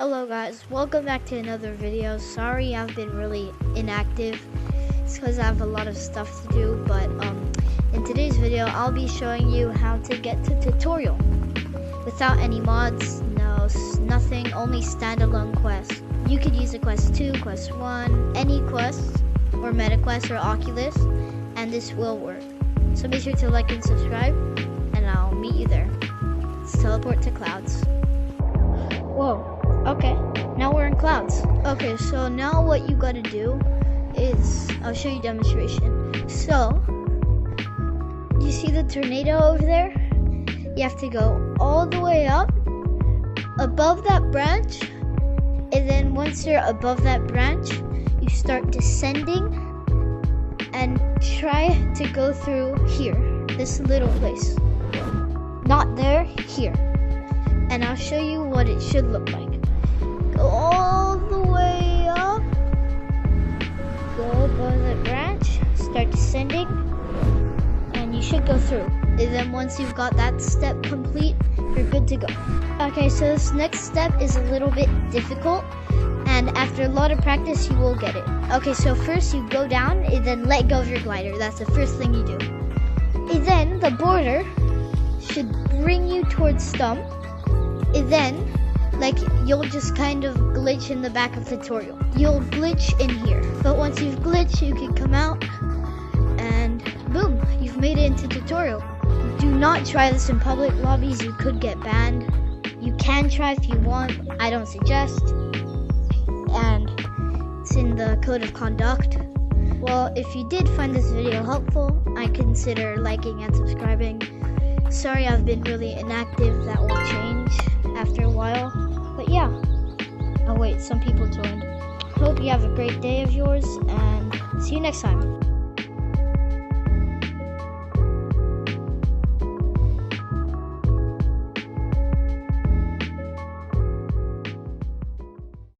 Hello guys, welcome back to another video. Sorry I've been really inactive. It's because I have a lot of stuff to do, but in today's video I'll be showing you how to get to tutorial without any mods, nothing, only standalone quests. You could use a quest 2, quest 1, any quest or meta quest or Oculus, and this will work. So make sure to like and subscribe, and I'll meet you there. Let's teleport to clouds. Whoa. Okay, now we're in clouds. Okay, so now what you gotta do is, I'll show you demonstration. So, you see the tornado over there? You have to go all the way up, above that branch, and then once you're above that branch, you start descending and try to go through here, this little place. Not there, here. And I'll show you what it should look like. Go all the way up, go above the branch, start descending, and you should go through. And then once you've got that step complete, you're good to go. Okay, so this next step is a little bit difficult, and after a lot of practice, you will get it. Okay, so first you go down, and then let go of your glider. That's the first thing you do. And then the border should bring you towards stump, and then you'll just kind of glitch in the back of the tutorial. You'll glitch in here, but once you've glitched, you can come out and boom, you've made it into tutorial. Do not try this in public lobbies, you could get banned. You can try if you want, I don't suggest, and it's in the code of conduct. Well, if you did find this video helpful, I consider liking and subscribing. Sorry I've been really inactive, that will change after a while. But yeah. Oh wait, some people joined. Hope you have a great day of yours, and see you next time.